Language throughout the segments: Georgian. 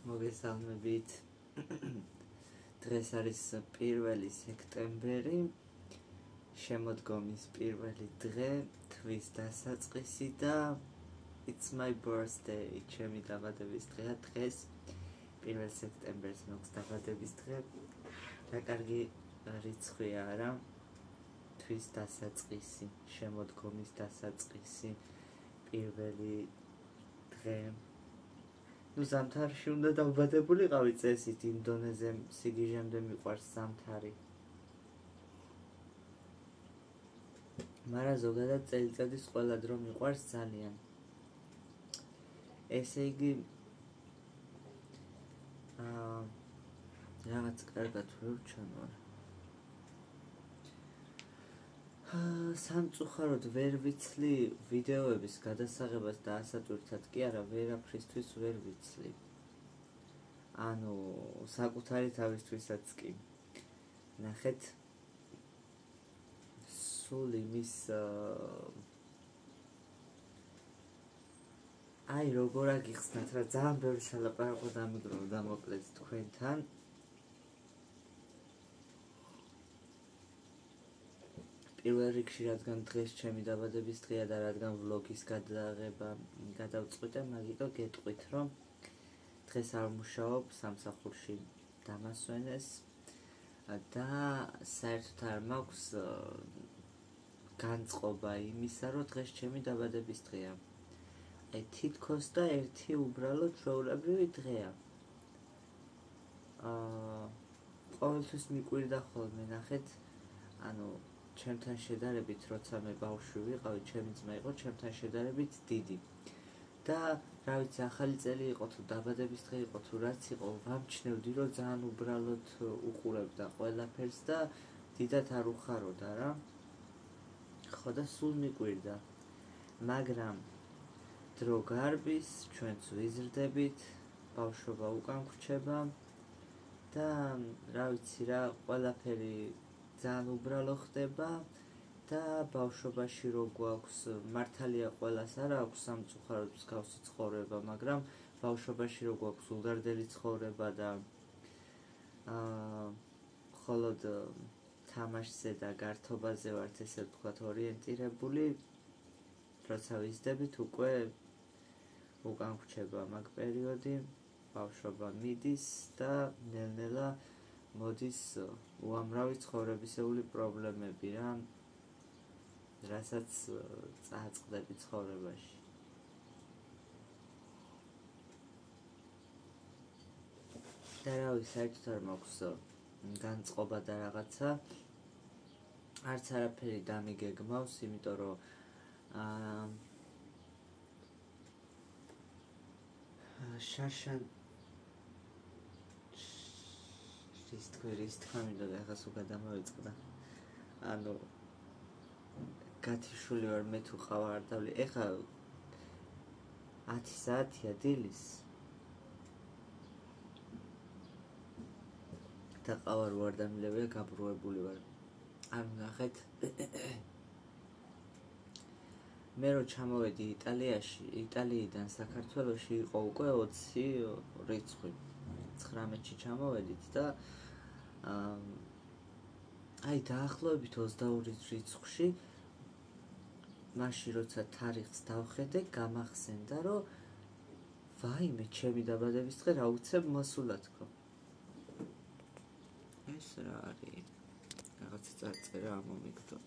მოგესალმებით. დღეს არის 1 სექტემბერი, შემოდგომის პირველი დღე, თვის დასაწყისი და it's my birthday, ჩემი დაბადების დღეა დღეს, 1 სექტემბერს მაქვს დაბადების დღე. რა კარგი რიცხვია არა? თვის დასაწყისი, შემოდგომის დასაწყისი, პირველი დღე. ზამთარში უნდა დავბადებულიყავი წესით, იმ დონეზე სიგიჟემდე მიყვარს ზამთარი. მაგრამ ზოგადად წელიწადის ყველა დრო მიყვარს ძალიან. ესე იგი რაღაც კარგად ვერ ვჩანვარ. სამწუხაროდ ვერ ვიცლი ვიდეოების გადასაღებას და ასატვირთად კი არა, ვერაფრისთვის ვერ ვიცლი. ანუ საკუთარი თავისთვისაც კი. ნახეთ, სულ იმის როგორ აგიხსნათ რა, ძალიან ბევრი სალაპარაკო დამიგროვა დამოკლეთ თქვენთან. პირველ რიგში, რადგან დღეს ჩემი დაბადების დღეა და რადგან ვლოგის გადაღება გადავწყვიტე, მაგიტო გეტყვით, რომ დღეს არ ვმუშაობ, სამსახურში დამასვენეს და საერთოდ არ მაქვს განწყობა იმისა, რომ დღეს ჩემი დაბადების დღეა. თითქოს და ერთი უბრალოდ ჩვეულებრივი დღეა. ყოველთვის მიკვირდა ხოლმე, ნახეთ, ანუ ჩემთან შედარებით, როცა მე ბავშვი ვიყავი, ჩემი ძმა იყო ჩემთან შედარებით დიდი. და რა ვიცი, ახალი წელი იყო თუ დაბადების დღე იყო თუ რაც იყო, ვამჩნევდი, რომ ძალიან უბრალოდ უყურებდა ყველაფერს და დიდად არ უხაროდა რა. ხო და სულ მიკვირდა. მაგრამ დრო გარბის, ჩვენც ვიზრდებით, ბავშვობა უკან გვრჩება და რა ვიცი რა, ყველაფერი ძალიან უბრალო ხდება და ბავშვობაში რო გვაქვს, მართალია ყველას არ აქვს სამწუხაროდ მსგავსი ცხოვრება, მაგრამ ბავშვობაში რო გვაქვს უღარდელი ცხოვრება და მხოლოდ თამაშზე და გართობაზე ვართ, ესე ვთქვათ, ორიენტირებული, როცა ვიზრდებით, უკვე უკან გვრჩება მაგ პერიოდი, ბავშვობა მიდის და ნელ-ნელა მოდის უამრავი ცხოვრებისეული პრობლემები რა, რასაც წააწყდები ცხოვრებაში. და რავი, საერთოდ არ მაქვს განწყობა და რაღაცა, არც არაფერი დამიგეგმავს, იმიტომ რომ შარშან რის თქვა მინდა ახლა სულ გადამოვიწყდა. ანუ გათიშული ვარ, მე თუ ყავა არ დავლი. ეხლა 10 საათია დილის და ყავა რო არ დამილევია, გაბრუებული ვარ. ანუ ნახეთ, მე რო ჩამოვედი იტალიიდან საქართველოში, იყო უკვე 20 რიცხვი. 19-ში ჩამოვედით და დაახლოებით 22 რიცხვში, მაშინ როცა თარიღს დავხედე, გამახსენდა, რომ ვაიმე, ჩემი დაბადების დღე რა უცებ მოსულა თქო. ეს რა არის? რაღაცა წარწერა ამომიგდო.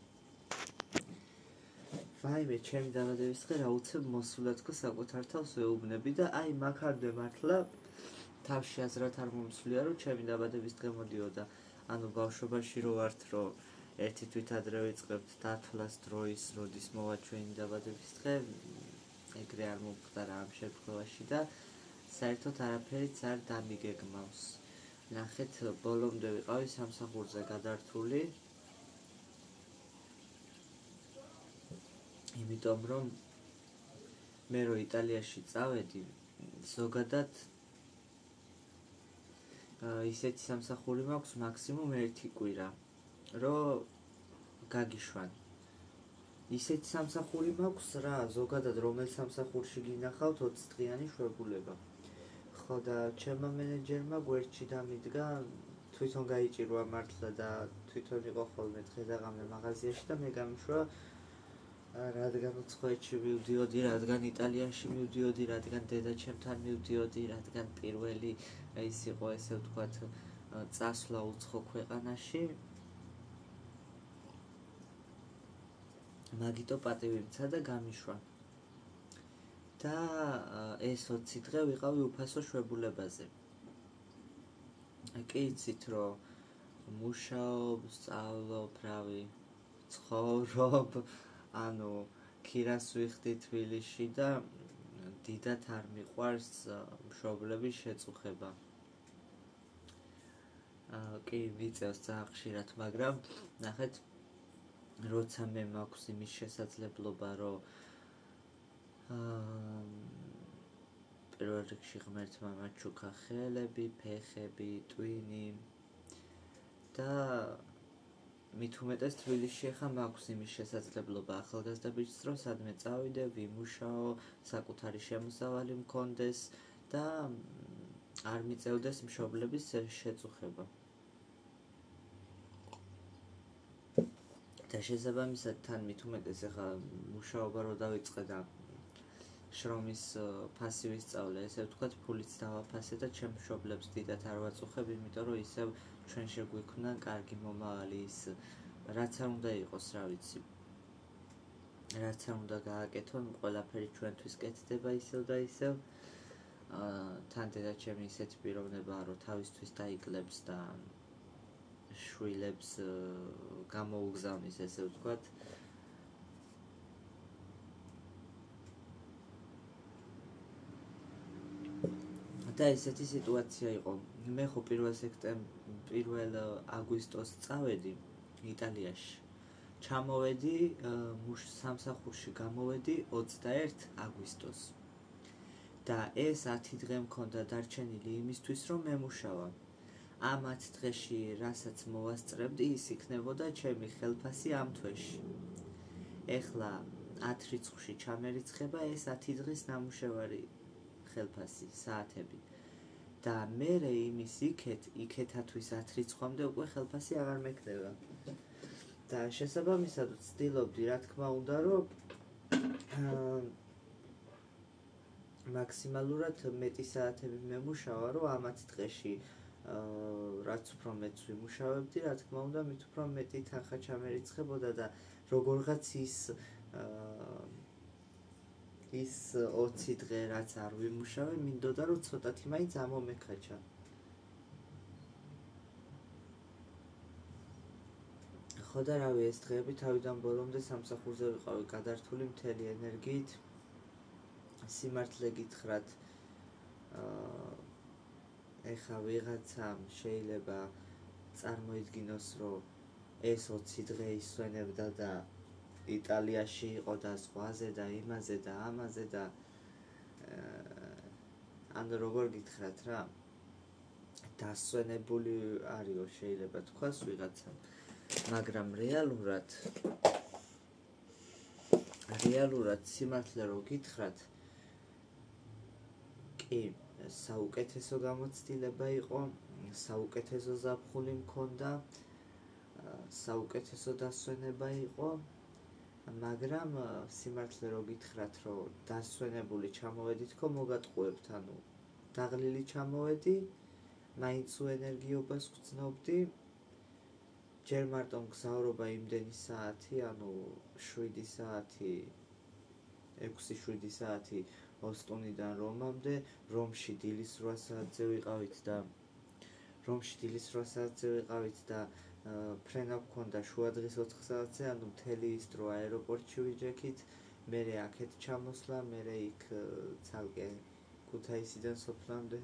ვაიმე, ჩემი დაბადების დღე რა უცებ მოსულა თქო, საკუთარ თავს ვეუბნები და მაგამდე მართლა თავში აზრად არ მომსვლია, რომ ჩემი დაბადების დღე მოდიოდა. ანუ ბავშვობაში რო ვართ, რომ ერთი თვით ადრე ვიწყებთ დათვლას დროის, როდის მოვა ჩვენი დაბადების დღე, ეგრე არ მომხდარა ამ შემთხვევაში და საერთოდ არაფერიც არ დამიგეგმავს. ნახეთ, ბოლომდე ვიყავი სამსახურზე გადართული, იმიტომ რომ მე რო იტალიაში წავედი, ზოგადად ისეთი სამსახური მაქვს მაქსიმუმ 1 კვირა, რომ გაგიშვან. ისეთი სამსახური მაქვს რა, ზოგადად რომელ სამსახურში გინახავთ 20 დღიანი შვებულება. ხო და ჩემმა მენეჯერმა გვერდში დამიდგა თვითონ გაიჭირვა მართლა და თვითონ იყო ხოლმე დღე და ღამე მაღაზიაში და მე გამიშვა რადგან უცხოეთში მივდიოდი, რადგან იტალიაში მივდიოდი, რადგან დედაჩემთან მივდიოდი, რადგან პირველი ის იყო ესე ვთქვათ წასვლა უცხო ქვეყანაში. მაგიტო პატივი და გამიშვა. და ეს 20 დღე ვიყავი უფასო შვებულებაზე. კი იცით რომ მუშაობ, სწავლობ, რავი, ცხოვრობ, ანუ ქირას ვიხდი თბილისში და დიდათ არ მიყვარს მშობლების შეწუხება. კი ვიწევს ძალიან ხშირად, მაგრამ ნახეთ, როცა მე მაქვს იმის შესაძლებლობა, რომ პირველ რიგში ღმერთმა მაჩუქა ხელები, ფეხები, ტვინი და მით უმეტეს თბილისში ახლა მაქვს იმის შესაძლებლობა ახალგაზრდა ბიჭს რომ სადმე წავიდე, ვიმუშაო, საკუთარი შემოსავალი მქონდეს და არ მიწევდეს მშობლების შეწუხება. და შესაბამისად თან მით უმეტეს ახლა მუშაობა რო დავიწყე და შრომის ფასი ვისწავლე, ესე ვთქვათ, ფულიც დავაფასე და ჩემ მშობლებს დიდათ არ ვაწუხებ, იმიტომ რომ ისევ ჩვენ შეგვიქმნა კარგი მომავალი, ის რაც არ უნდა იყოს, რა ვიცი. რაც არ უნდა გააკეთონ, ყველაფერი ჩვენთვის კეთდება ისევ და ისევ. თან დედაჩემი ისეთი პიროვნებაა, რომ თავისთვის დაიკლებს და შვილებს გამოუგზავნის, ესე ვთქვათ. და ესეთი სიტუაცია იყო. მე ხო 1 აგვისტოს წავედი იტალიაში. ჩამოვედი სამსახურში გამოვედი 21 აგვისტოს. და ეს 10 დღე მქონდა დარჩენილი იმისთვის, რომ მემუშავა. ამ 10 დღეში, რასაც მოვასწრებდი, ის იქნებოდა ჩემი ხელფასი ამ თვეში. ეხლა 10 რიცხვში ჩამერიცხება ეს 10 დღის ნამუშევარი ხელფასი, საათები. და მერე იმის იქეთათვის 10 რიცხვამდე უკვე ხელფასი აღარ მექნება. და შესაბამისად ვცდილობდი, რა თქმა უნდა, რომ მაქსიმალურად მეტი საათები მემუშავა, რომ ამ 10 დღეში რაც უფრო მეც ვიმუშავებდი, რა თქმა უნდა, მით უფრო მეტი თანხა ჩამერიცხებოდა და როგორღაც ის 20 დღე რაც არ ვიმუშავე, მინდოდა რომ ცოტათი მაინც ამომექაჩა. ხო და რავი, ეს დღეები თავიდან ბოლომდე სამსახურზე ვიყავი გადართული მთელი ენერგიით. სიმართლე გითხრათ, ეხა ვიღაცამ შეიძლება წარმოიდგინოს, რომ ეს 20 დღე ისვენებდა და იტალიაში იყო და ზღვაზე და იმაზე და ამაზე და ანუ როგორ გითხრათ რა, დასვენებული არისო შეიძლება თქვას ვიღაცამ, მაგრამ რეალურად სიმართლე რო გითხრათ, კი, საუკეთესო გამოცდილება იყო, საუკეთესო ზაფხული მქონდა, საუკეთესო დასვენება იყო, მაგრამ სიმართლე რო გითხრათ, რომ დასვენებული ჩამოვედი თქო მოგატყუებთ, ანუ დაღლილი ჩამოვედი, მაინც უენერგიობას ვგრძნობდი, ჯერ მარტო მგზავრობა იმდენი საათი, ანუ 7 საათი, 6-7 საათი ოსტონიდან რომამდე, რომში დილის 8 საათზე ვიყავით და ფრენა გქონდა შუადღის 4 საათზე, ანუ მთელი ის დრო აეროპორტში ვიჯექით, მერე აქეთ ჩამოსვლა, მერე იქ ცალკე ქუთაისიდან სოფლამდე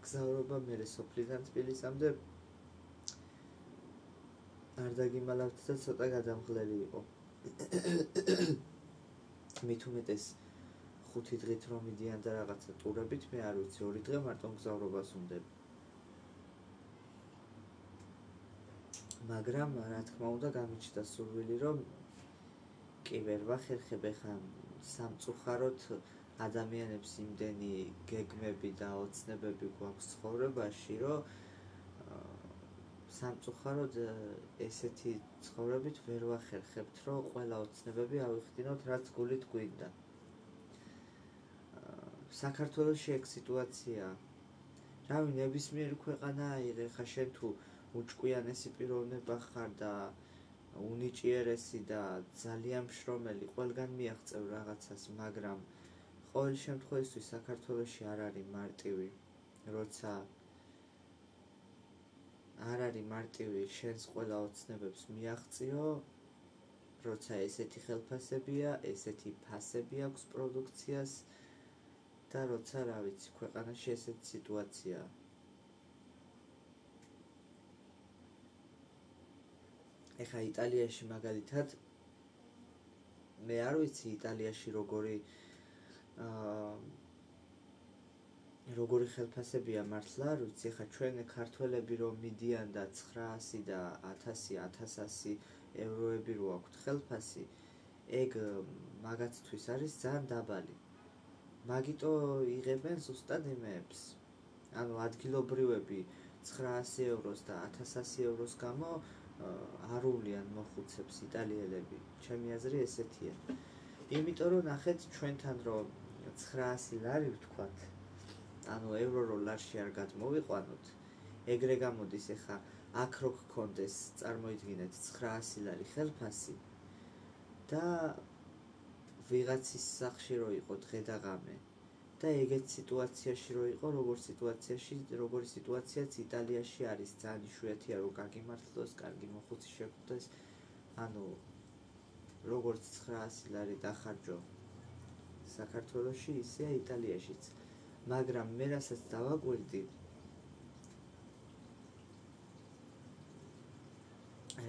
გზავრობა, მერე სოფლიდან თბილისამდე არ დაგიმალავთ და ცოტა გადამღლელი იყო. მით უმეტეს 5 დღით რომ მიდიან და რაღაცა ტურებით, მე არ ვიცი, 2 დღე მარტო მგზავრობას უნდები. მაგრამ რა თქმა უნდა გამიჩნდა სურვილი, რომ კი ვერ ვახერხებ ახლა სამწუხაროდ ადამიანებს იმდენი გეგმები და ოცნებები გვაქვს ცხოვრებაში, რომ სამწუხაროდ ესეთი ცხოვრებით ვერ ვახერხებთ, რომ ყველა ოცნებები ავიხდინოთ, რაც გულით გვინდა. საქართველოში ეგ სიტუაცია. რავი, ნებისმიერი ქვეყანა აიღე, ხა შენ თუ უჭკვიანესი პიროვნება ხარ და უნიჭიერესი და ძალიან მშრომელი, ყველგან მიაღწევ რაღაცას, მაგრამ ყოველ შემთხვევაში საქართველოში არ არის მარტივი, როცა არ არის მარტივი შენს ყველა ოცნებებს მიაღწიო, როცა ესეთი ხელფასებია, ესეთი ფასები აქვს პროდუქციას და როცა რა ვიცი, ქვეყანაში ესეთი სიტუაციაა. ეხა იტალიაში მაგალითად მე არ ვიცი იტალიაში როგორი ხელფასებია მართლა არ ვიცი. ეხა ჩვენ ქართველები რომ მიდიან და 900 და 1000-1100 ევროები რო აქვთ ხელფასი, ეგ მაგაცთვის არის ძალიან დაბალი. მაგიტო იღებენ ზუსტად იმებს. ანუ ადგილობრივები 900 ევროს და 1100 ევროს გამო არულიან მოხუცებს იტალიელები. ჩემი აზრი ესეთია. იმიტომ რომ ნახეთ ჩვენთან რომ 900 ლარი ვთქვათ, ანუ ევრო რო ლარში არ გადმოვიყვანოთ, ეგრე გამოდის ეხა აქ რო გქონდეს, წარმოიდგინეთ 900 ლარი ხელფასი და ვიღაცის სახლში რო იყო დღე და ღამე და ეგეთ სიტუაციაში რო იყო, როგორი სიტუაციაც იტალიაში არის, ძალიან იშვიათია რომ გაგიმართლოს, კარგი მოხუცი შეგვდეს, ანუ როგორც 900 ლარი დახარჯო საქართველოში, ისეა იტალიაშიც. მაგრამ მე რასაც დავაკვირდი,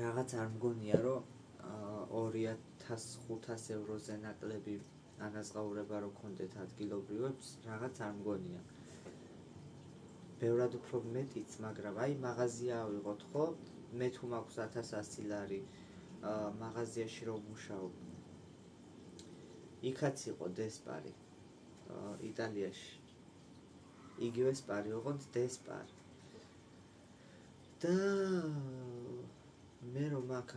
რაღაც არ მგონია რომ 2500 ევროზე ნაკლები ანაზღაურება რო ქონდეთ ადგილობრივებს, რაღაც არ მგონია. ბევრად უფრო მეტიც, მაგრამ აი მაღაზია ავიღოთ, ხო? მე თუ მაქვს 1100 ლარი მაღაზიაში რომ ვმუშაობ. იქაც იყო დესპარი იტალიაში. იგივე სპარი, ოღონდ დესპარი. და მე რომ აქ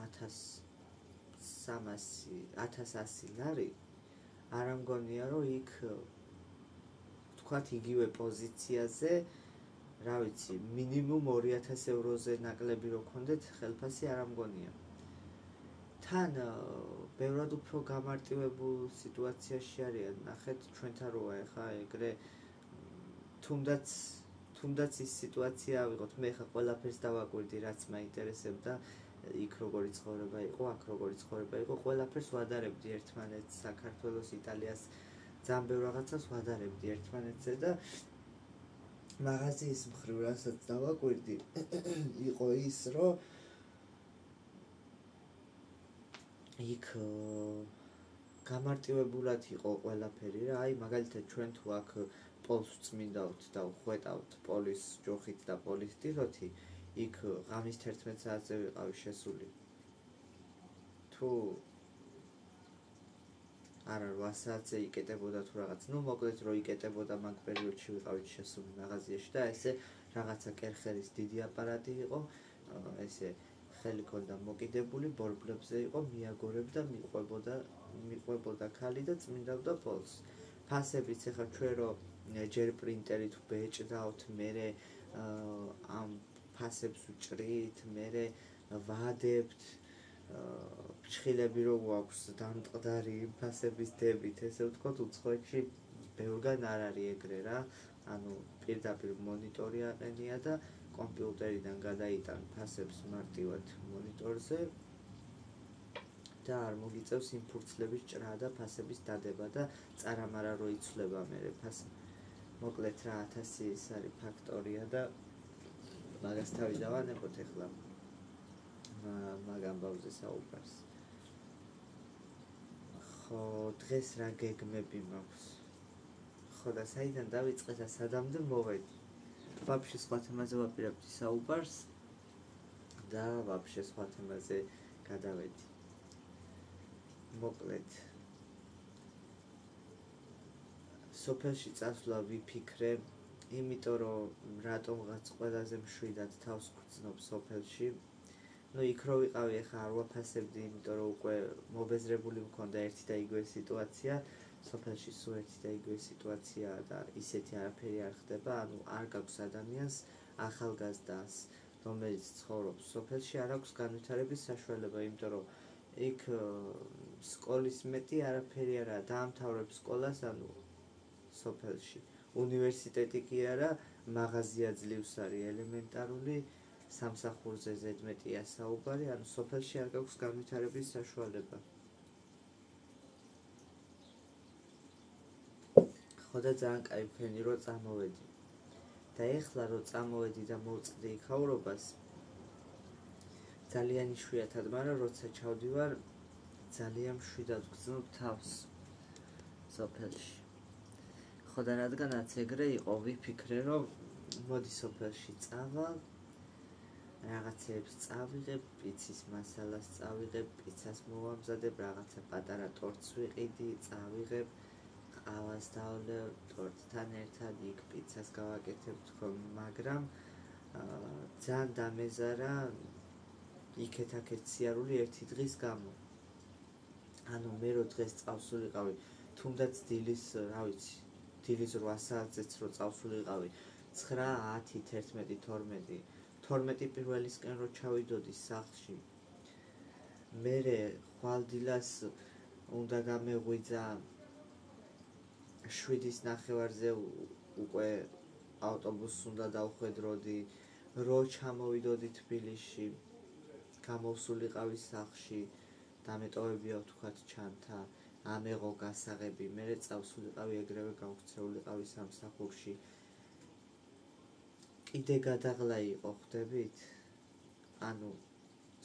1300 ლარი, არ ამგონია რომ იქ თქვათ იგივე პოზიციაზე, რა ვიცი, მინიმუმ 2000 ევროზე ნაკლები რო ქონდეთ ხელფასი, არ ამგონია. თან ბევრად უფრო გამარტივებულ სიტუაციაში არიან. ნახეთ ჩვენთან როა ეხა ეგრე თუნდაც ის სიტუაცია ავიღოთ, მე ხა ყველაფერს დავაკვირდი, რაც მაინტერესებდა, იქ როგორი ცხოვრება იყო, აქ როგორი ცხოვრება იყო, ყველაფერს ვადარებდი ერთმანეთს, საქართველოს, იტალიას, ძალიან ბევრ რაღაცას ვადარებდი ერთმანეთზე და მაღაზიის მხრივ რასაც დავაკვირდი, იყო ის, რომ იქ გამარტივებულად იყო ყველაფერი რა. აი მაგალითად ჩვენ თუ აქ პოლს წმინდავთ და ვხვეტავთ პოლის ჯოხით და პოლის ტიროთი, იქ ღამის 11 საათზე ვიყავი შესული. თუ არა 8 საათზე იკეტებოდა თუ რაღაც, ნუ მოკლედ რო იკეტებოდა, მაგ პერიოდში ვიყავით შესული მაღაზიაში და ესე რაღაცა კერხერის დიდი აპარატი იყო, ესე ხელი ქონდა მოკიდებული, ბორბლებზე იყო, მიაგორებდა, მიყვებოდა ქალი და წმინდავდა პოლს. ფასებიც ეხა ჩვენ რომ ჯერ პრინტერით ვბეჭდავთ, მერე ამ ფასებს ვჭრით, მერე ვადებთ, ფრჩხილები რო გვაქვს დამტყდარი ფასების დებით, ესე ვთქვათ, უცხოეთში ბევრგან არ არის ეგრე რა. ანუ პირდაპირ მონიტორი აყენია და კომპიუტერიდან გადაიტან ფასებს მარტივად მონიტორზე და არ მოგიწევს იმ ფურცლების ჭრა და ფასების დადება და წარამარა რო იცვლება მერე ფასი. მოკლედ რა 1000 ის არის ფაქტორია და მაგას თავი დავანებოთ ეხლა მაგ ამბავზე საუბარს. ხო, დღეს რა გეგმები მაქვს? ხო და საიდან დავიწყე და სადამდე მოვედი? ვაფშე სხვა თემაზე ვაპირებდი საუბარს და ვაფშე სხვა თემაზე გადავედი. მოკლედ სოფელში წასვლა ვიფიქრე, იმიტომ რომ რატომღაც ყველაზე მშვიდად თავს გვგრძნობ სოფელში. იქ რო ვიყავი, ახლა არ ვაფასებდი, იმიტომ რომ უკვე მობეზრებული მქონდა ერთი და იგივე სიტუაცია. სოფელში სულ ერთი და იგივე სიტუაციაა და ისეთი არაფერი არ ხდება, არ გაქვს ადამიანს, ახალგაზრდას, რომელიც ცხოვრობს სოფელში, არ აქვს განვითარების საშუალება, იმიტომ რომ იქ სკოლის მეტი არაფერი არაა, დაამთავრებ სკოლას, სოფელში. უნივერსიტეტი კი არა, მაღაზია ძლივს არის ელემენტარული, სამსახურზე ზედმეტია საუბარი, სოფელში არ გაქვს განვითარების საშუალება. ხო და ძალიან კაი ვქენი, რომ წამოვედი. და ეხლა რომ წამოვედი და მოვწყდი იქაურობას, ძალიან იშვიათად, მაგრამ როცა ჩავდივარ, ძალიან მშვიდად ვგრძნობ თავს სოფელში. ხო და რადგანაც ეგრე იყო, ვიფიქრე, რომ მოდი სოფელში წავალ, რაღაცებს წავიღებ, პიცის მასალას წავიღებ, პიცას მოვამზადებ, რაღაცა პატარა ტორტს ვიყიდი, წავიღებ, ყავას დავლევ, ტორტთან ერთად იქ პიცას გავაკეთებ თქო, მაგრამ ძალიან დამეზარა იქეთ-აქეთ სიარული ერთი დღის გამო. მე რო დღეს წავსულიყავი, თუნდაც დილის, რა ვიცი, დილის 8 საათზეც რო წავსულიყავი, 9, 10, 11, 12 პირველისკენ რო ჩავიდოდი სახლში, მერე ხვალდილას უნდა გამეღვიძა 7:30-ზე უკვე ავტობუსს უნდა დავხვედროდი, რო ჩამოვიდოდი თბილისში, გამოვსულიყავი სახლში, დამეტოვებია ვთქვათ ჩანთა, ამეღო გასაღები, მერე წავსულიყავი ეგრევე გავქცეულიყავი სამსახურში. კიდე გადაღლა იყო, ხვდებით?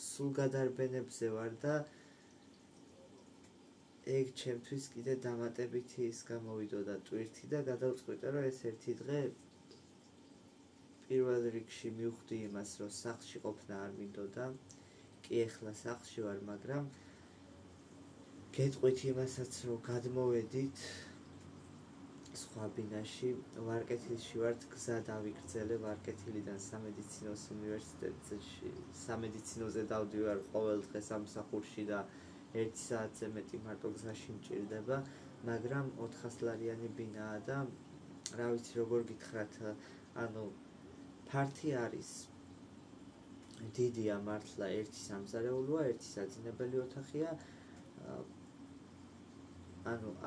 სულ გადარბენებზე ვარ და ეგ ჩემთვის კიდე დამატებითი ის გამოვიდოდა ტვირთი და გადავწყვიტე, რომ ეს ერთი დღე პირველ რიგში მივხვდი იმას, რომ სახლში ყოფნა არ მინდოდა. კი ახლა სახლში ვარ, მაგრამ გეტყვით იმასაც, რომ გადმოვედით სხვა ბინაში, ვარკეთილში ვართ, გზა დავიგრძელე ვარკეთილიდან სამედიცინოს უნივერსიტეტში, სამედიცინოზე დავდივარ ყოველ დღე სამსახურში და 1 საათზე მეტი მარტო გზაში მჭირდება, მაგრამ 400 ლარიანი ბინაა და რა ვიცი როგორ გითხრათ, ფართი არის, დიდია მართლა, ერთი სამზარეულოა, ერთი საძინებელი ოთახია,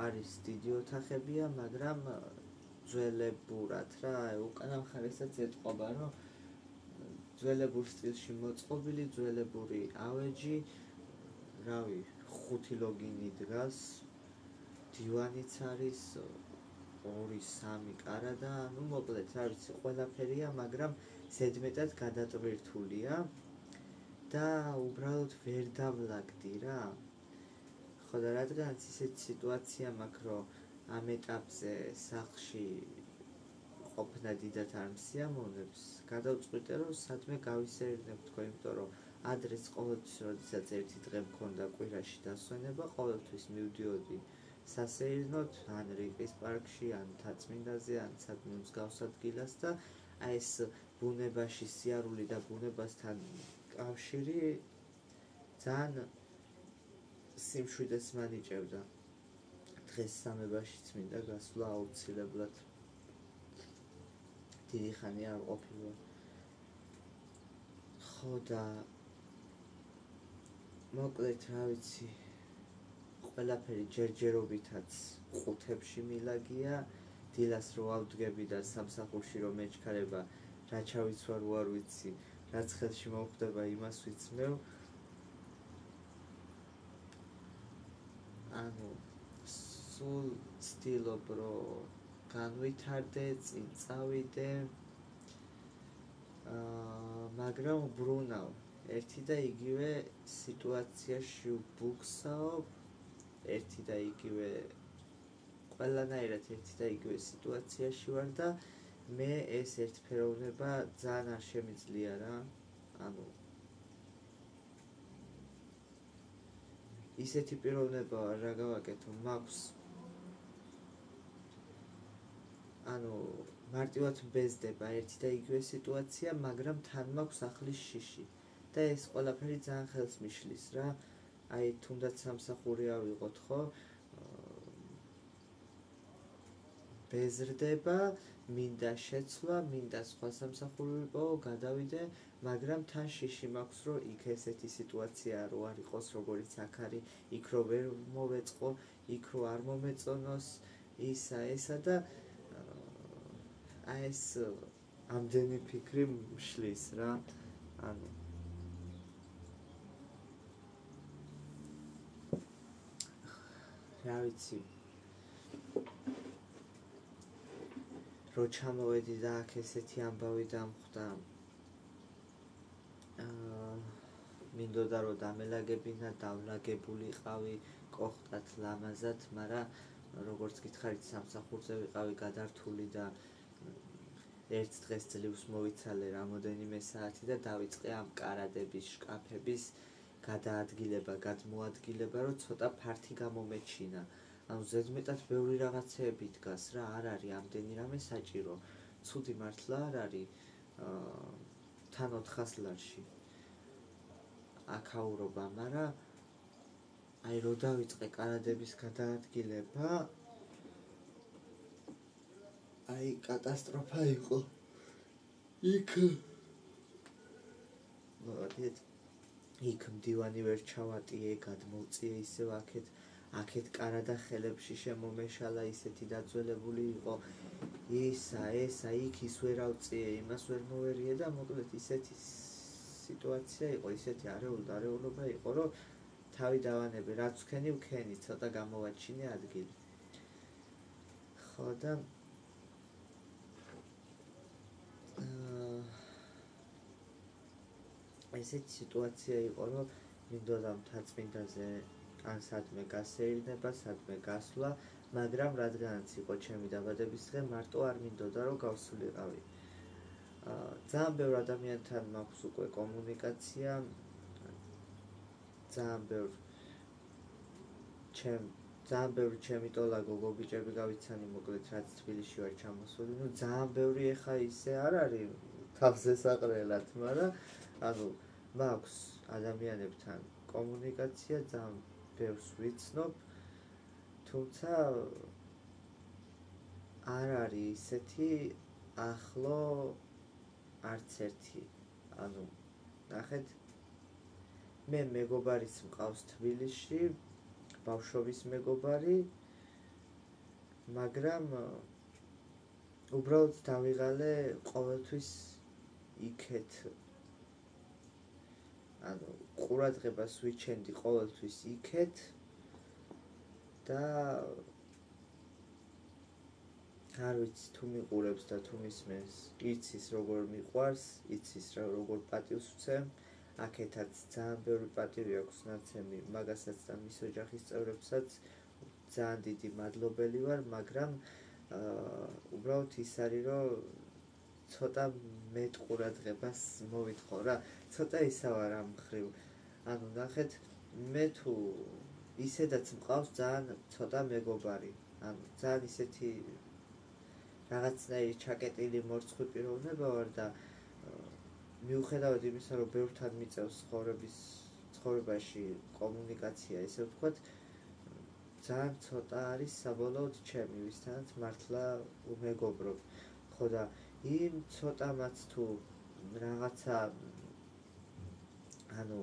არის დიდი ოთახებია, მაგრამ ძველებურად რა, უკანა მხარესაც ეტყობა, რომ ძველებურ სტილში მოწყობილი, ძველებური ავეჯი, რავი, 5 ლოგინი დგას, დივანიც არის, 2-3 კარა და მოკლედ, რა ვიცი, ყველაფერია, მაგრამ ზედმეტად გადატვირთულია და უბრალოდ ვერ დავლაგდი რა. ხო და რადგანაც ისეთი სიტუაცია მაქვს, რომ ამ ეტაპზე სახლში ყოფნა დიდად არ მსიამოვნებს, გადავწყვიტე, რომ სადმე გავისეირნებ თქო, იმიტომ რომ ადრეს ყოველთვის, როდესაც ერთი დღე მქონდა კვირაში დასვენება, ყოველთვის მივდიოდი სასეირნოდ, ან რიყის პარკში, ან თაწმინდაზე, ან სადმე მსგავს ადგილას და ეს ბუნებაში სიარული და ბუნებასთან კავშირი ძალიან სიმშვიდეს მანიჭევდა. დღეს სამებაშიც მინდა გასვლა აუცილებლად. დიდი ხანი არ ყოფილა. ხო და მოკლედ, რა ვიცი, ყველაფერი ჯერჯერობითაც ყუთებში მილაგია, დილას რო ავდგები და სამსახურში რომ მეჩქარება, რა ჩავიცვარ არ ვიცი, რაც ხელში მომხდება იმას ვიცმევ. სულ ცდილობ, რომ განვითარდე, წინ წავიდე, მაგრამ ბრუნავ, ერთი და იგივე სიტუაციაში ვბუქსაობ, ერთი და იგივე, ყველანაირად ერთი და იგივე სიტუაციაში ვარ და მე ეს ერთფეროვნება ძალიან არ შემიძლია რა, ისეთი პიროვნება რა გავაკეთო, მაქვს ანუ მარტივად მბეზდება ერთი და იგივე სიტუაცია, მაგრამ თან მაქვს ახლის შიში და ეს ყველაფერი ძალიან ხელს მიშლის რა. აი თუნდაც სამსახური ავიღოთ, ხო? ბეზრდება, მინდა შეცვლა, მინდა სხვა სამსახური ვიპოვო, გადავიდე, მაგრამ თან შიში მაქვს, რომ იქ ესეთი სიტუაცია რო არ იყოს, როგორიც აქ არის, იქ რო ვერ მოვეწყო, იქ რო არ მომეწონოს, ესა და ეს ამდენი ფიქრი მშლის რა. ანუ რა ვიცი, რო ჩამოვედი და აქ ესეთი ამბავი დამხვდა, მინდოდა რომ დამელაგებინა, დავლაგებულიყავი, კოხტად, ლამაზად, მაგრამ როგორც გითხარით, სამსახურზე ვიყავი გადართული და ერთ დღეს ძლივს მოვიცალე რამოდენიმე საათი და დავიწყე ამ კარადების, შკაფების გადაადგილება, გადმოადგილება, რომ ცოტა ფართი გამომეჩინა. ანუ ზედმეტად ბევრი რაღაცეები დგას რა, არ არის ამდენი რამე საჭირო. ცუდი მართლა არ არის თან 400 ლარში აქაურობა, მაგრამ აი რო დავიწყე კარადების გადაადგილება, აი კატასტროფა იყო. იქ მდივანი ვერ ჩავატიე, გადმოვწიე ისევ აქეთ კარადა ხელებში შემომეშალა, ისეთი დაძველებული იყო. ესა იქ ის ვერ ავწიე, იმას ვერ მოვერიე და მოკლედ ისეთი სიტუაცია იყო, ისეთი არეულობა იყო, რომ თავი დავანებე, რაც ვქენი, ცოტა გამოვაჩინე ადგილი. ხო და ესეთი სიტუაცია იყო, რომ მინდოდა მთაწმინდაზე ან სადმე გასეირნება, სადმე გასვლა, მაგრამ რადგანაც იყო ჩემი დაბადების დღე, მარტო არ მინდოდა რომ გავსულიყავი. ძალიან ბევრ ადამიანთან მაქვს უკვე კომუნიკაცია, ძალიან ბევრი ჩემი ტოლა გოგო-ბიჭები გავიცანი, მოკლედ რაც თბილისში ვარ ჩამოსული, ძალიან ბევრი ეხა ისე არ არის თავს ესაყრელად, მაგრამ ანუ მაქვს ადამიანებთან კომუნიკაცია, ძალიან ბევრს ვიცნობ, თუმცა არ არის ისეთი ახლო არც ერთი. ანუ ნახეთ, მე მეგობარიც მყავს თბილისში, ბავშვობის მეგობარი, მაგრამ უბრალოდ დავიღალე ყოველთვის იქეთ. ანუ ყურადღებას ვიჩენდი ყოველთვის იქეთ და არ ვიცი თუ მიყურებს და თუ მისმენს, იცის როგორ მიყვარს, იცის როგორ პატივს ვცემ, აქეთაც ძალიან ბევრი პატივი აქვს ნაცემი მაგასაც და მის ოჯახის წევრებსაც, ძალიან დიდი მადლობელი ვარ, მაგრამ უბრალოდ ის არის, რომ ცოტა მეტ ყურადღებას მოვითხოვ რა, ცოტა ისა ვარ ამ მხრივ. ანუ ნახეთ, მე თუ ისედაც მყავს ძალიან ცოტა მეგობარი, ანუ ძალიან ისეთი რაღაცნაირი ჩაკეტილი მორცხვი პიროვნება ვარ და მიუხედავად იმისა, რომ ბევრთან მიწევს ცხოვრებაში კომუნიკაცია, ესე ვთქვათ, ძალიან ცოტა არის საბოლოოდ ჩემი, ვისთანაც მართლა ვმეგობრობ. ხო და იმ ცოტამაც თუ რაღაცა, ანუ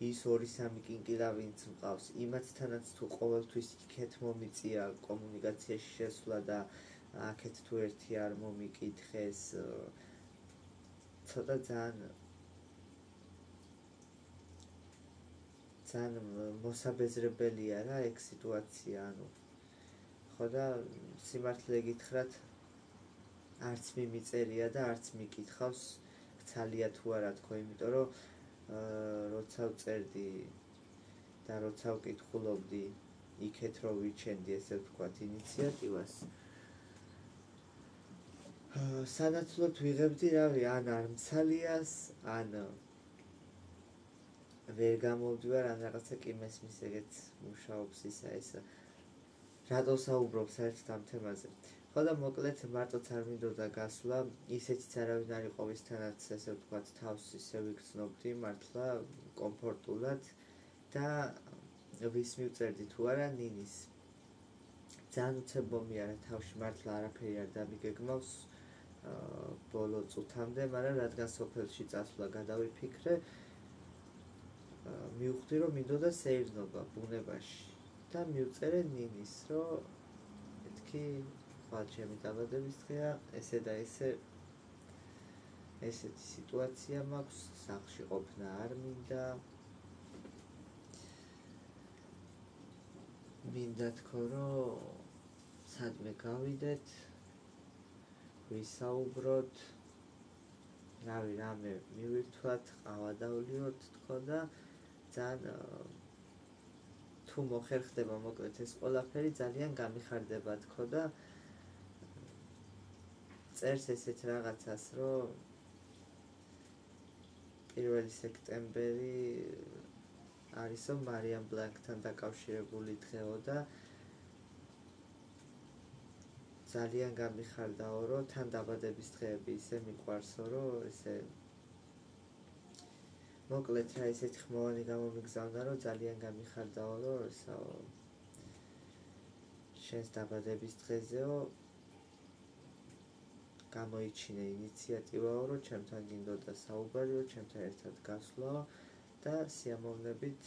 ის 2-3 კინკილა ვინც მყავს, იმათთანაც თუ ყოველთვის იქეთ მომიწია კომუნიკაციაში შესვლა და აქეთ თუ ერთი არ მომიკითხეს, ცოტა ძალიან მოსაბეზრებელია რა ეგ სიტუაცია, ანუ ხო და სიმართლე გითხრათ, არც მიმიწერია და არც მიკითხავს ქცალია თუ არა თქო, იმიტომ რომ როცა ვწერდი და როცა ვკითხულობდი იქეთ რომ ვიჩენდი, ესე ვთქვათ, ინიციატივას, სანაცვლოდ ვიღებდი რავი, ან არ მცალიას, ან ვერ გამოვდივარ, ან რაღაცა კი მესმის ეგეც მუშაობს ისა. რატო საუბრობ საერთოდ ამ თემაზე? ხო იყო და მოკლედ მარტოც არ მინდოდა გასვლა, ისეთიც არავინ არ იყო ვისთანაც ესე ვთქვათ თავს ისე ვიგრძნობდი მართლა კომფორტულად და ვის მივწერდი თუ არა ნინის. ძალიან უცებ მომიარა თავში მართლა არაფერი არ დამიგეგმავს ბოლო წუთამდე, მაგრამ რადგან სოფელში წასვლა გადავიფიქრე, მივხვდი რომ მინდოდა სეირნობა ბუნებაში და მივწერე ნინის, რომ მეთქი ხვალ ჩემი დაბადების დღეა, ესე და ესე ესეთი სიტუაცია მაქვს, სახლში ყოფნა არ მინდა. მინდა თქო რომ სადმე გავიდეთ, ვისაუბროთ, რავი რამე მივირთვათ, ყავა დავლიოთ თქო და ძალიან თუ მოხერხდება მოკლედ ეს ყველაფერი ძალიან გამიხარდება თქო და წერს ესეთ რაღაცას, რომ 1 სექტემბერი არისო მარიამ ბლანკთან დაკავშირებული დღეო და ძალიან გამიხარდაო, რომ თან დაბადების დღეები ისე მიყვარსო, რომ ესე მოკლედ რა ესეთი ხმოვანი გამომიგზავნა, რომ ძალიან გამიხარდაო, რომ ესაო შენს დაბადების დღეზეო გამოიჩინე ინიციატივაო, რომ ჩემთან გინდოდა საუბარიო, ჩემთან ერთად გასვლაო და სიამოვნებით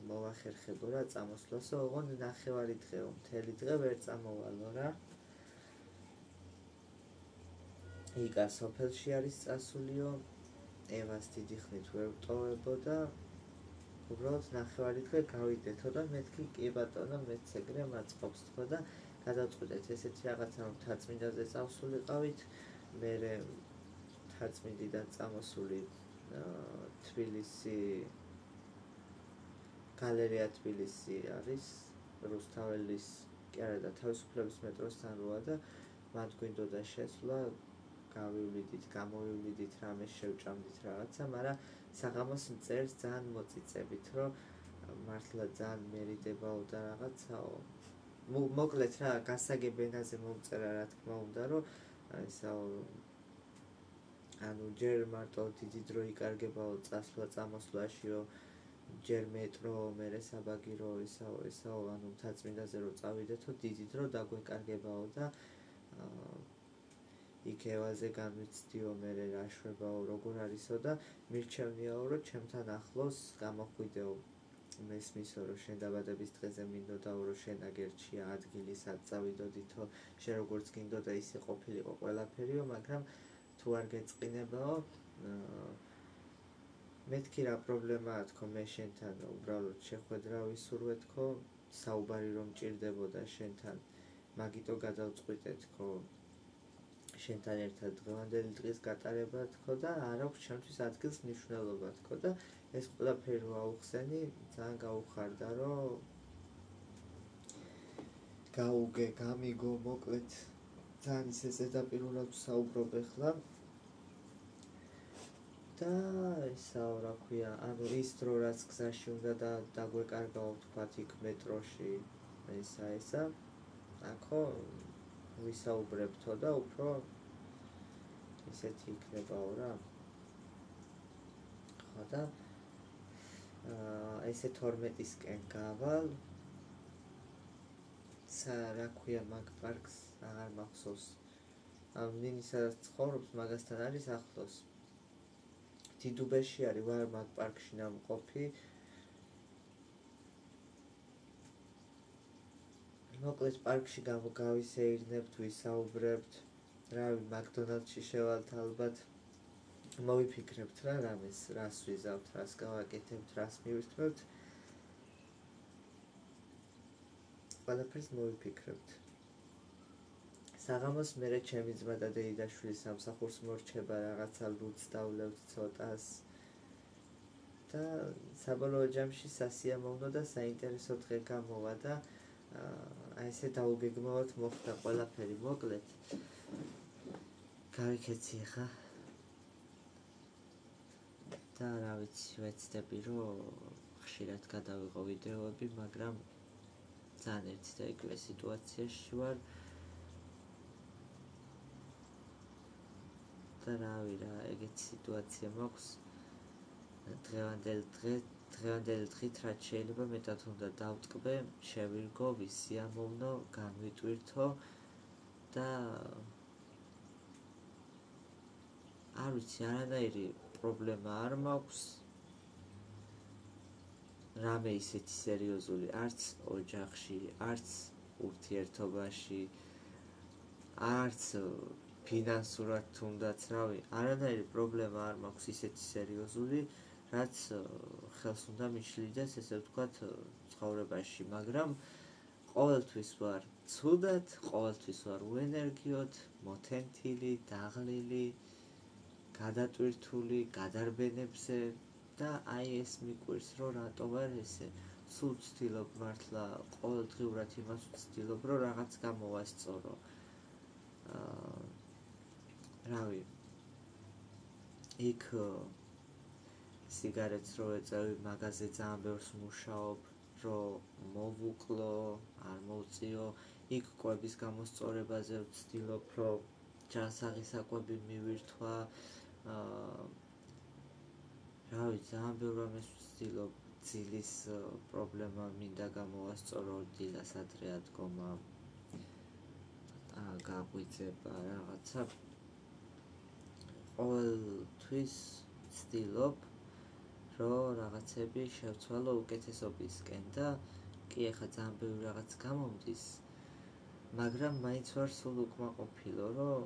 მოვახერხებო რა წამოსვლასო, ოღონდ ნახევარი დღეო, მთელი დღე ვერ წამოვალო რა. იკა სოფელში არის წასულიო, ევას დიდი ხნით ვერ ვტოვებო და უბრალოდ ნახევარი დღე გავიდეთო და მეთქი კი ბატონო მეც ეგრე მაწყობს თქო და გადავწყვიტეთ ესეთი რაღაცა რომ მთაწმინდაზე წავსულიყავით, მერე მთაწმინდიდან წამოსული თბილისი გალერეა თბილისი არის რუსთაველის კი არა და თავისუფლების მეტროსთან როა და მათ გვინდოდა შესვლა, გავივლიდით, გამოვივლიდით, რამე შევჭამდით რაღაცა, მაგრამ საღამოს მწერს ძალიან მოწიწებით, რომ მართლა ძალიან მერიდებაო და რაღაცაო. მოკლედ რა, გასაგებ ენაზე მომწერა რა თქმა უნდა, რომ ესაო ანუ ჯერ მარტო დიდი დრო იკარგებაო წასვლა წამოსვლაშიო, ჯერ მეტრო, მერე საბაგირო, ესაო, ანუ მთაწმინდაზე რო წავიდეთო, დიდი დრო დაგვეკარგებაო და იქ ევაზე განვიცდიო, მერე რა შვებაო, როგორ არისო და მირჩევნიაო, რომ ჩემთან ახლოს გამოხვიდეო. მესმისო, რომ შენ დაბადების დღეზე მინდოდაო, რომ შენ აგერჩია ადგილი, სად წავიდოდითო, შენ როგორც გინდოდა ისე ყოფილიყო ყველაფერიო, მაგრამ თუ არ გეწყინებაო, მეთქი რა პრობლემაა თქო, მე შენთან უბრალოდ შეხვედრა ვისურვე თქო, საუბარი რომ მჭირდებოდა შენთან, მაგიტო გადავწყვიტე თქო, შენთან ერთად დღევანდელი დღის გატარება თქო და არ აქვს ჩემთვის ადგილს მნიშვნელობა თქო და ეს ყველაფერი რო აუხსენი, ძალიან გაუხარდა, რომ გაუგე, გამიგო, მოკლედ ძალიან ისე ზედაპირულად ვსაუბრობ ახლა და ესაო რა ქვია, ანუ ის დრო რაც გზაში უნდა დაგვეკარგაო ვთქვათ იქ მეტროში ესა აქო ვისაუბრებთო და უფრო ისეთი იქნებაო რა. ხო და ესე 12-ისკენ გავალ, რა ქვია მაგ პარკს აღარ მახსოვს, ანუ ნინი სადაც ცხოვრობს მაგასთან არის ახლოს, დიდუბეში არის, ვარ მაგ პარკში ნამყოფი, მოკლედ პარკში გავისეირნებთ, ვისაუბრებთ, რავი მაკდონალდში შევალთ ალბათ, მოვიფიქრებთ რა რამეს, რას ვიზავთ, რას გავაკეთებთ, რას მივირთმევთ, ყველაფერს მოვიფიქრებთ. საღამოს მერე ჩემი ძმა და დეიდაშვილი სამსახურს მორჩება, რაღაცა ლუდს დავლევთ ცოტას და საბოლოო ჯამში სასიამოვნო და საინტერესო დღე გამოვა და ესე დაუგეგმავად მოხდა ყველაფერი, მოკლედ გავიქეცი ხა და რა ვიცი, ვეცდები რომ ხშირად გადავიღო ვიდეოები, მაგრამ ძალიან ერთი და იგივე სიტუაციაში ვარ, და რავი რა, ეგეთი სიტუაცია მაქვს დღევანდელი დღით, რაც შეიძლება მეტად უნდა დავტკბე, შევირგო, ვისიამოვნო, განვიტვირთო და არ ვიცი, არანაირი პრობლემა არ მაქვს, რამე ისეთი სერიოზული, არც ოჯახში, არც ურთიერთობაში, არც ფინანსურად თუნდაც, რავი, არანაირი პრობლემა არ მაქვს ისეთი სერიოზული, რაც ხელს უნდა მიშლიდეს, ესე ვთქვათ, ცხოვრებაში, მაგრამ ყოველთვის ვარ ცუდად, ყოველთვის ვარ უენერგიოდ, მოთენთილი, დაღლილი, გადატვირთული, გადარბენებზე და აი ეს მიკვირს, რომ რატო ვარ ესე. სულ ვცდილობ მართლა ყოველდღიურად იმას ვცდილობ, რომ რაღაც გამოვასწორო. რავი, იქ სიგარეტს რო ეწევი, მაგაზე ძალიან ბევრს მუშაობ, რომ მოვუკლო, არ მოვწიო, იქ კვების გამოსწორებაზე ვცდილობ, რომ ჯანსაღი საკვები მივირთვა, რავი, ძალიან ბევრ ამას ვცდილობ, ძილის პრობლემა მინდა გამოვასწორო, დილას ადრე ადგომა, გაგვიწება რაღაცა, ყოველთვის ვცდილობ, რომ რაღაცები შევცვალო უკეთესობისკენ და კი ახლა ძალიან ბევრი რაღაც გამომდის, მაგრამ მაინც ვარ სულ უკმაყოფილო, რომ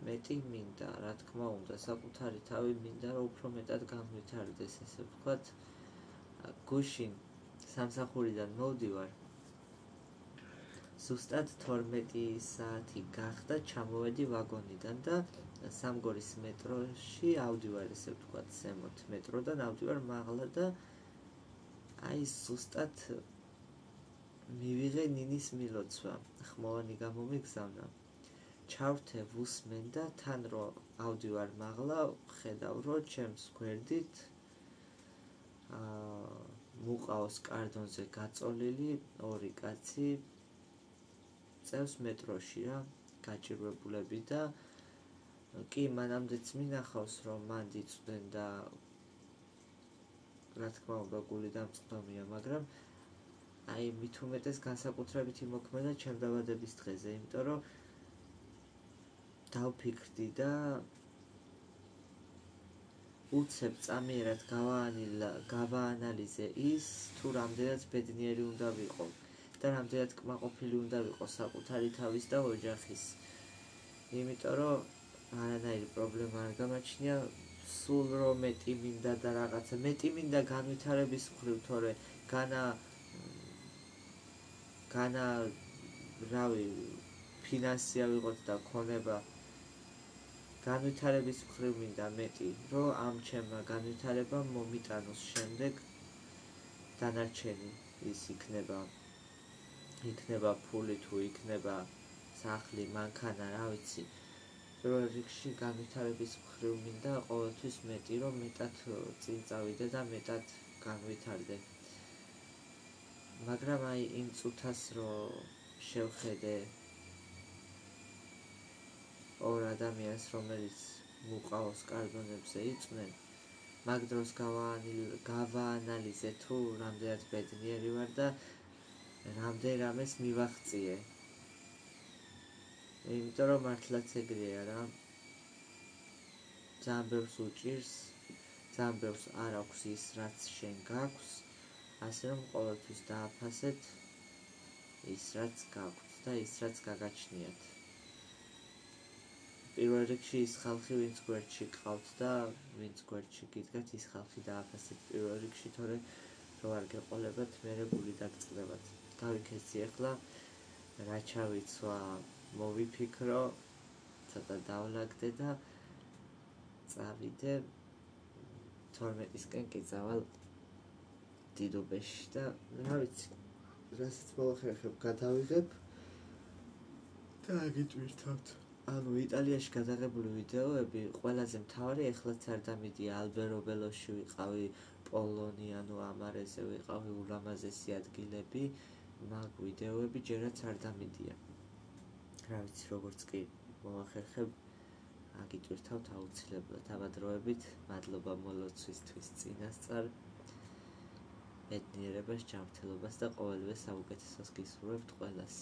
მეტი მინდა, რა თქმა უნდა, საკუთარი თავი მინდა, რომ უფრო მეტად განვითარდეს, ესე ვთქვათ, გუშინ სამსახურიდან მოვდივარ, ზუსტად 12 საათი გახდა, ჩამოვედი ვაგონიდან და სამგორის მეტროში ავდივარ, ესე ვთქვათ, ზემოთ მეტროდან ავდივარ მაღლა და აი ზუსტად მივიღე ნინის მილოცვა, ხმოვანი გამომიგზავნა. ჩავრთე ვუსმენ და თან რომ ავდივარ მაღლა, ხედავ რომ ჩემს გვერდით მუყაოს კარდონზე გაწოლილი ორი კაცი წევს მეტროში რა, გაჭირვებულები და კი მანამდეც მინახავს რომ მან დიწვდნენ და რა თქმა უნდა გული დამწყდომია, მაგრამ აი მით უმეტეს განსაკუთრებით იმოქმედა ჩემ დაბადების დღეზე, იმიტომ რომ დავფიქრდი და უცებ წამიერად გავაანალიზე ის, თუ რამდენად ბედნიერი უნდა ვიყო და რამდენად კმაყოფილი უნდა ვიყო საკუთარი თავის და ოჯახის. იმიტომ რომ არანაირი პრობლემა არ გამაჩნია, სულ რომ მეტი მინდა და რაღაცა, მეტი მინდა განვითარების მხრივ, თორე განა რავი, ფინანსია ვიყოთ და ქონება განვითარების მხრივ მინდა მეტი, რომ ამ ჩემმა განვითარებამ მომიტანოს შემდეგ დანარჩენი ის იქნება ფული თუ იქნება სახლი, მანქანა, რა ვიცი. პირველ რიგში განვითარების მხრივ მინდა ყოველთვის მეტი, რომ მეტად წინ წავიდე და მეტად განვითარდე. მაგრამ აი იმ წუთას რომ შევხედე ორ ადამიანს, რომელიც მუყაოს კარდონებზე იწვნენ, მაგ დროს გავაანალიზე თუ რამდენად ბედნიერი ვარ და რამდენ რამეს მივაღწიე. იმიტომ რომ მართლაც ეგრეა რა. ძალიან ბევრს უჭირს, ძალიან ბევრს არ აქვს ის, რაც შენ გაქვს, ასე რომ ყოველთვის დააფასეთ ის, რაც გაქვთ და ის, რაც გაგაჩნიათ. პირველ რიგში ის ხალხი, ვინც გვერდში გყავთ და ვინც გვერდში გიდგათ, ის ხალხი დააფასეთ პირველ რიგში, თორე რო არ გეყოლებათ, მერე გული დაგწყდებათ. გავიქეცი ახლა, რა ჩავიცვა, მოვიფიქრო, ცოტა დავლაგდე და წავიდე 12-ისკენ კი წავალ დიდუბეში და რა ვიცი, რასაც მოვახერხებ, გადავიღებ და აგიტვირთავთ. ანუ იტალიაში გადაღებული ვიდეოები, ყველაზე მთავარი ეხლაც არ დამიდია, ალბერო ბელოში ვიყავი, პოლონი, ანუ ამარეზე ვიყავი, ულამაზესი ადგილები, მაგ ვიდეოები ჯერაც არ დამიდია. რა ვიცი, როგორც კი მოვახერხებ, აგიტვირთავთ აუცილებლად. ამადროებით, მადლობა მოლოცვისთვის წინასწარ. ბედნიერებას, ჯანმრთელობას და ყოველივე საუკეთესოს გისურვებთ ყველას.